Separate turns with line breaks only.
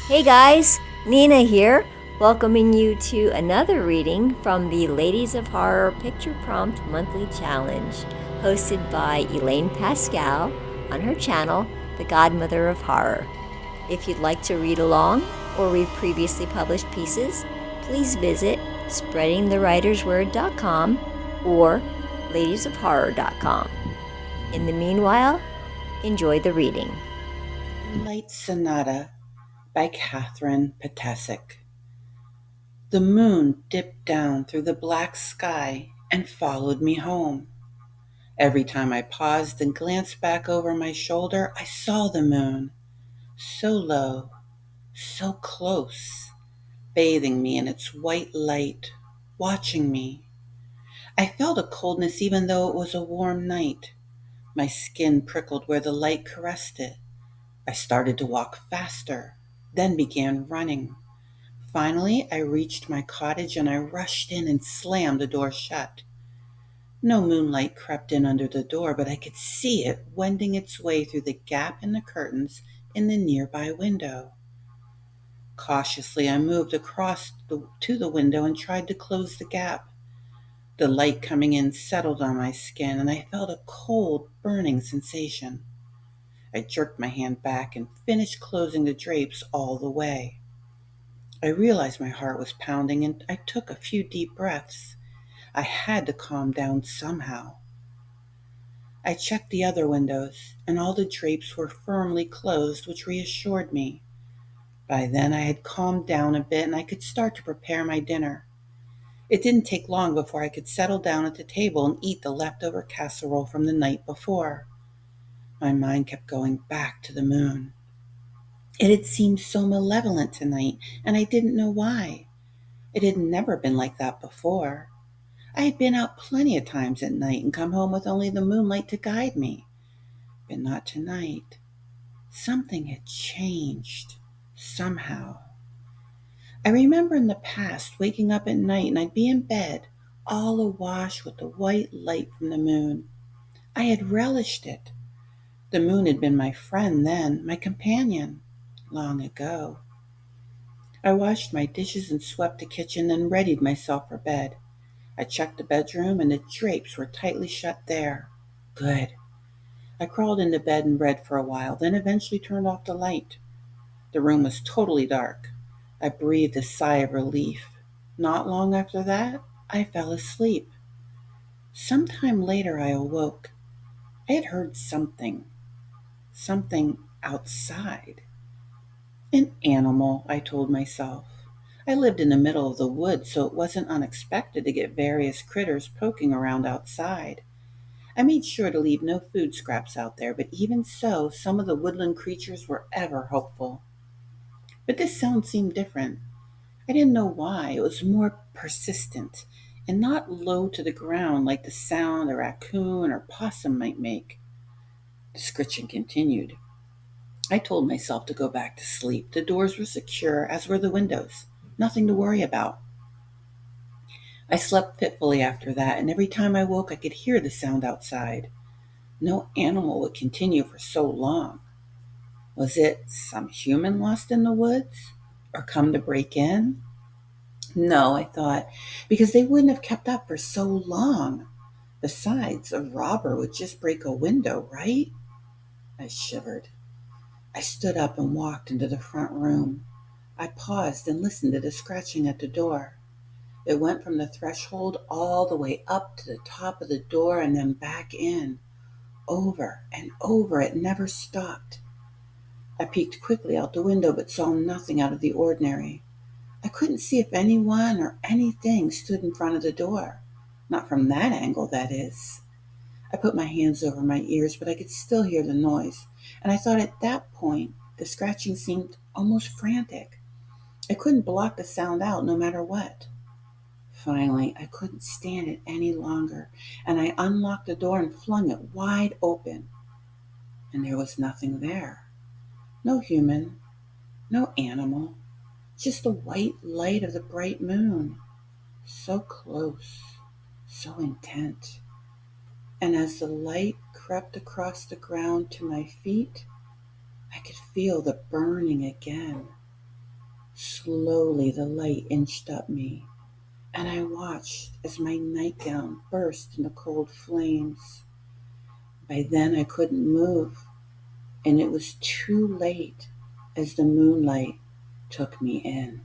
Hey guys, Nina here, welcoming you to another reading from the Ladies of Horror Picture Prompt Monthly Challenge, hosted by Elaine Pascal on her channel, The Godmother of Horror. If you'd like to read along or read previously published pieces, please visit spreadingthewritersword.com or ladiesofhorror.com. In the meanwhile, enjoy the reading.
Moonlight Sonata by Kathryn Ptacek. The moon dipped down through the black sky and followed me home. Every time I paused and glanced back over my shoulder, I saw the moon, so low, so close, bathing me in its white light, watching me. I felt a coldness even though it was a warm night. My skin prickled where the light caressed it. I started to walk faster, then began running. Finally, I reached my cottage and I rushed in and slammed the door shut. No moonlight crept in under the door, but I could see it wending its way through the gap in the curtains in the nearby window. Cautiously, I moved to the window and tried to close the gap. The light coming in settled on my skin, and I felt a cold, burning sensation. I jerked my hand back and finished closing the drapes all the way. I realized my heart was pounding and I took a few deep breaths. I had to calm down somehow. I checked the other windows, and all the drapes were firmly closed, which reassured me. By then I had calmed down a bit and I could start to prepare my dinner. It didn't take long before I could settle down at the table and eat the leftover casserole from the night before. My mind kept going back to the moon. It had seemed so malevolent tonight, and I didn't know why. It had never been like that before. I had been out plenty of times at night and come home with only the moonlight to guide me. But not tonight. Something had changed. Somehow. I remember in the past waking up at night and I'd be in bed, all awash with the white light from the moon. I had relished it. The moon had been my friend then, my companion, long ago. I washed my dishes and swept the kitchen, then readied myself for bed. I checked the bedroom, and the drapes were tightly shut there. Good. I crawled into bed and read for a while, then eventually turned off the light. The room was totally dark. I breathed a sigh of relief. Not long after that, I fell asleep. Sometime later, I awoke. I had heard something outside. An animal, I told myself. I lived in the middle of the woods, so it wasn't unexpected to get various critters poking around outside. I made sure to leave no food scraps out there, but even so, some of the woodland creatures were ever hopeful. But this sound seemed different. I didn't know why. It was more persistent and not low to the ground like the sound a raccoon or possum might make. The scritching continued. I told myself to go back to sleep. The doors were secure, as were the windows. Nothing to worry about. I slept fitfully after that, and every time I woke I could hear the sound outside. No animal would continue for so long. Was it some human lost in the woods? Or come to break in? No, I thought, because they wouldn't have kept up for so long. Besides, a robber would just break a window, right? I shivered. I stood up and walked into the front room. I paused and listened to the scratching at the door. It went from the threshold all the way up to the top of the door and then back in. Over and over, it never stopped. I peeked quickly out the window but saw nothing out of the ordinary. I couldn't see if anyone or anything stood in front of the door. Not from that angle, that is. I put my hands over my ears, but I could still hear the noise, and I thought at that point the scratching seemed almost frantic. I couldn't block the sound out no matter what. Finally, I couldn't stand it any longer, and I unlocked the door and flung it wide open. And there was nothing there. No human, no animal, just the white light of the bright moon. So close, so intent. And as the light crept across the ground to my feet, I could feel the burning again. Slowly the light inched up me, and I watched as my nightgown burst into cold flames. By then I couldn't move, and it was too late as the moonlight took me in.